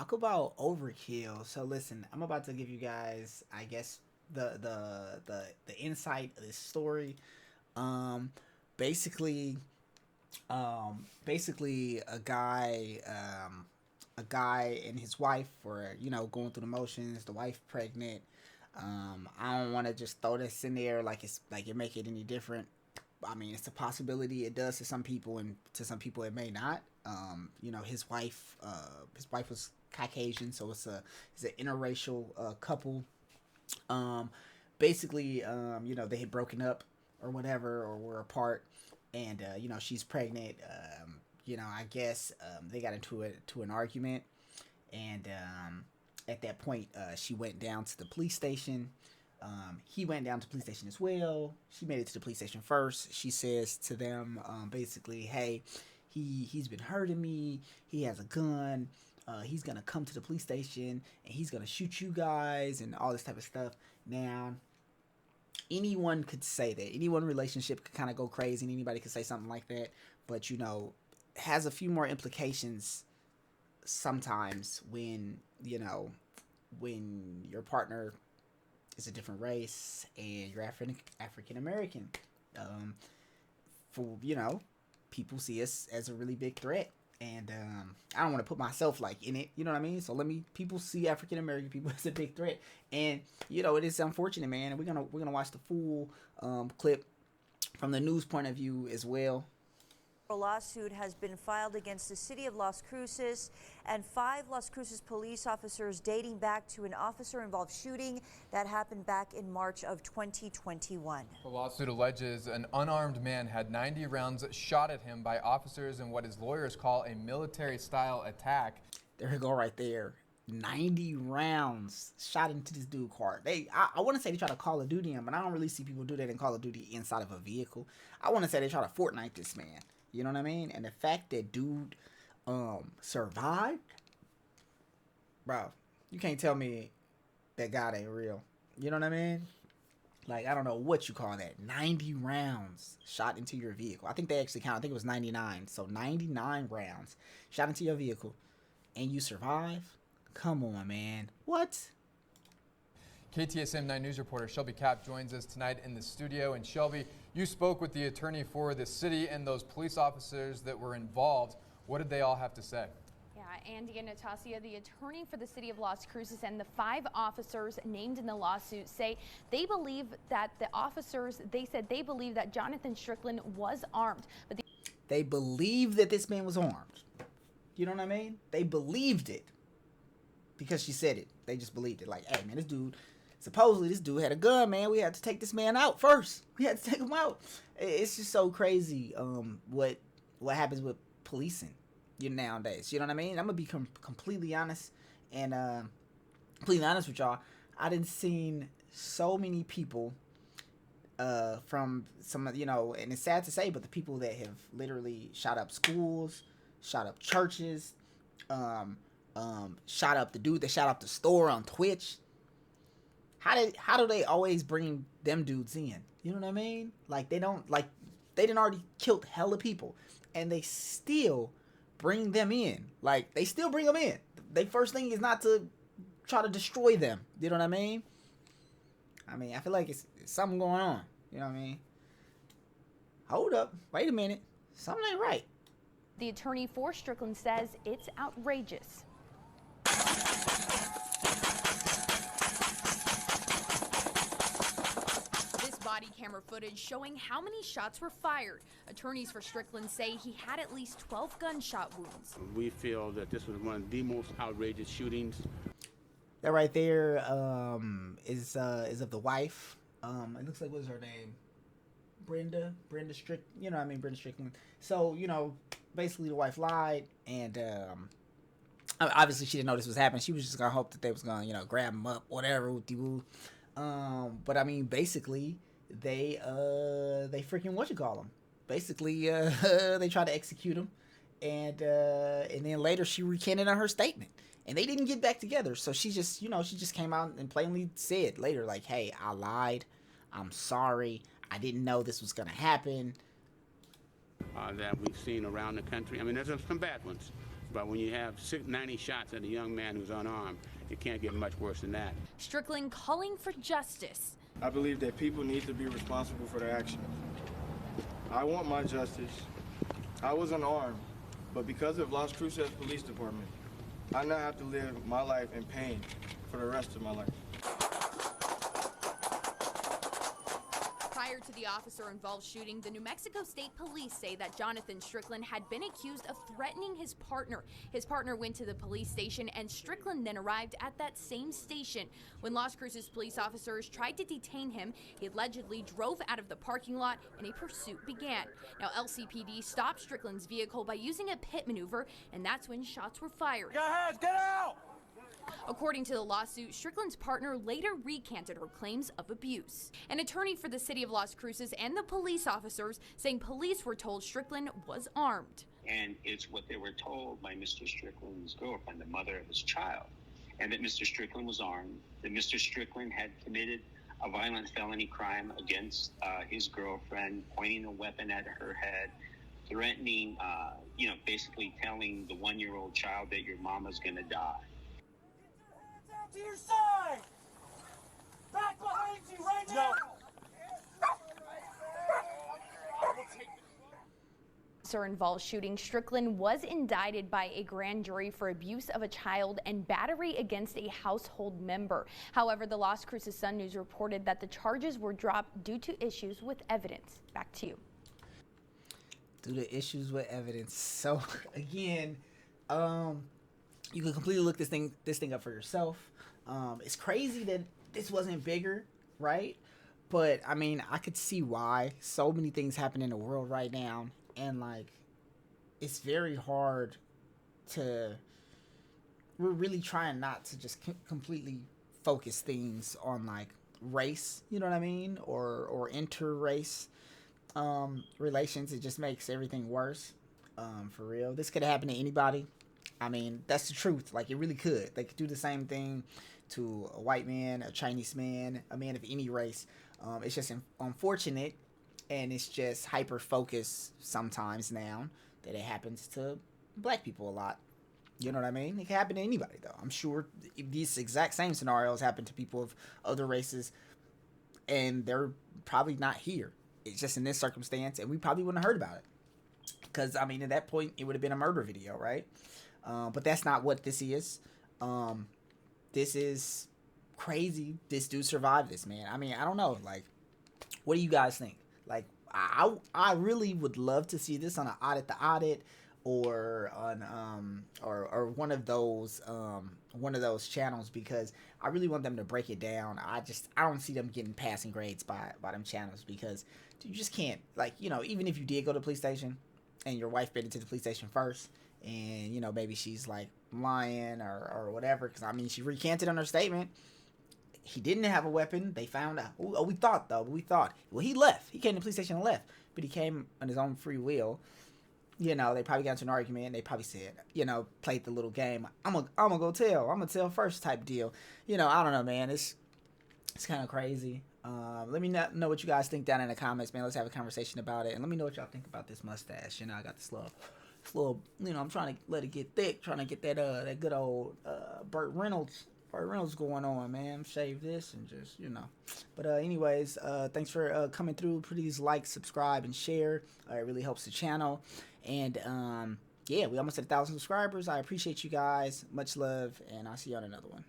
talk about overkill. So listen, I'm about to give you guys, I guess, the insight of this story. Um, basically, basically a guy and his wife were going through the motions. The wife pregnant. I don't want to just throw this in there like it's like it make it any different. I mean, it's a possibility. It does to some people, and to some people it may not. His wife was Caucasian, so it's an interracial couple. Um, basically, they had broken up or whatever, or were apart, and she's pregnant. I guess they got into an argument, and at that point, she went down to the police station. He went down to the police station as well. She made it to the police station first. She says to them, basically, "Hey, he's been hurting me. He has a gun. He's gonna come to the police station and he's gonna shoot you guys and all this type of stuff." Now, anyone could say that. Anyone relationship could kind of go crazy, and anybody could say something like that. But has a few more implications sometimes when your partner is a different race and you're African American. Um, for people see us as a really big threat, and I don't want to put myself like in it. You know what I mean? So people see African American people as a big threat, and it is unfortunate, man. And we're gonna watch the full clip from the news point of view as well. A lawsuit has been filed against the city of Las Cruces and 5 Las Cruces police officers dating back to an officer-involved shooting that happened back in March of 2021. The lawsuit alleges an unarmed man had 90 rounds shot at him by officers in what his lawyers call a military-style attack. There you go, right there. 90 rounds shot into this dude's car. I want to say they try to Call of Duty him, but I don't really see people do that in Call of Duty inside of a vehicle. I want to say they try to Fortnite this man. You know what I mean? And the fact that dude survived, bro, you can't tell me that God ain't real. You know what I mean? Like, I don't know what you call that. 90 rounds shot into your vehicle. I think they actually count. I think it was 99. So 99 rounds shot into your vehicle and you survive? Come on, man. What? KTSM 9 News reporter Shelby Cap joins us tonight in the studio. And Shelby, you spoke with the attorney for the city and those police officers that were involved. What did they all have to say? Yeah, Andy and Natasha, the attorney for the city of Las Cruces and the 5 officers named in the lawsuit say they believe that they believe that Jonathan Strickland was armed. But they believe that this man was armed. You know what I mean? They believed it because she said it. They just believed it. Like, hey, man, supposedly this dude had a gun, man. We had to take this man out first. We had to take him out. It's just so crazy what happens with policing nowadays. You know what I mean? I'm going to be completely honest and completely honest with y'all. I done seen so many people from some, and it's sad to say, but the people that have literally shot up schools, shot up churches, shot up the dude that shot up the store on Twitch. How do they always bring them dudes in? You know what I mean? Like, they didn't already killed hella people, and they still bring them in. Like, they still bring them in. Their first thing is not to try to destroy them. You know what I mean? I feel like it's something going on. You know what I mean? Hold up. Wait a minute. Something ain't right. the attorney for Strickland says it's outrageous. Body camera footage showing how many shots were fired. Attorneys for Strickland say he had at least 12 gunshot wounds. We feel that this was one of the most outrageous shootings. That right there is of the wife. It looks like, what's her name? Brenda Strickland. So, basically the wife lied, and obviously she didn't know this was happening. She was just gonna hope that they was gonna, grab him up, whatever. But basically they freaking basically they tried to execute him, and then later she recanted on her statement, and they didn't get back together. So she just came out and plainly said later, like, hey, I lied, I'm sorry, I didn't know this was gonna happen. That we've seen around the country. There's some bad ones, But when you have 90 shots at a young man who's unarmed, it can't get much worse than that. Strickland calling for justice. I believe that people need to be responsible for their actions. I want my justice. I was unarmed, but because of Las Cruces Police Department, I now have to live my life in pain for the rest of my life. Prior to the officer-involved shooting, the New Mexico State Police say that Jonathan Strickland had been accused of threatening his partner. His partner went to the police station, and Strickland then arrived at that same station. When Las Cruces police officers tried to detain him, he allegedly drove out of the parking lot and a pursuit began. Now, LCPD stopped Strickland's vehicle by using a pit maneuver, and that's when shots were fired. Go ahead, get out! According to the lawsuit, Strickland's partner later recanted her claims of abuse. An attorney for the city of Las Cruces and the police officers saying police were told Strickland was armed. And it's what they were told by Mr. Strickland's girlfriend, the mother of his child, and that Mr. Strickland was armed, that Mr. Strickland had committed a violent felony crime against his girlfriend, pointing a weapon at her head, threatening, basically telling the one-year-old child that your mama's gonna die. To your side! Back behind you right now! Officer-involved shooting, Strickland was indicted by a grand jury for abuse of a child and battery against a household member. However, the Las Cruces Sun News reported that the charges were dropped due to issues with evidence. Back to you. Due to issues with evidence. So again, you can completely look this thing up for yourself. It's crazy that this wasn't bigger, right? But I mean, I could see why. So many things happen in the world right now, and like, it's very hard to. We're really trying not to just completely focus things on like race, you know what I mean, or inter-race relations. It just makes everything worse. For real, this could happen to anybody. I mean, that's the truth. Like, it really could. They could do the same thing to a white man, a Chinese man, a man of any race. It's just unfortunate, and it's just hyper-focused sometimes now that it happens to black people a lot. You know what I mean? It can happen to anybody, though. I'm sure these exact same scenarios happen to people of other races, and they're probably not here. It's just in this circumstance, and we probably wouldn't have heard about it. Because, I mean, at that point, it would have been a murder video, right? But that's not what this is. This is crazy. This dude survived this, man. I mean, I don't know. Like, what do you guys think? Like, I really would love to see this on an Audit the Audit, or on or one of those channels, because I really want them to break it down. I don't see them getting passing grades by them channels, because you just can't, like, you know, even if you did go to the police station and your wife been into the police station first, and, you know, maybe she's like lying or whatever, because I mean, she recanted on her statement. He didn't have a weapon. They found out. We thought. Well, he left. He came to the police station and left, but he came on his own free will. You know, they probably got into an argument. They probably said, you know, played the little game. I'm gonna go tell. I'm gonna tell first type deal. You know, I don't know, man. It's kind of crazy. Let me know what you guys think down in the comments, man. Let's have a conversation about it, and let me know what y'all think about this mustache. You know, I got this little, you know, I'm trying to let it get thick, trying to get that good old Burt Reynolds going on, man. Shave this and just, you know. But anyways, thanks for coming through. Please like, subscribe, and share. It really helps the channel. And yeah, we almost at 1,000 subscribers. I appreciate you guys. Much love, and I'll see you on another one.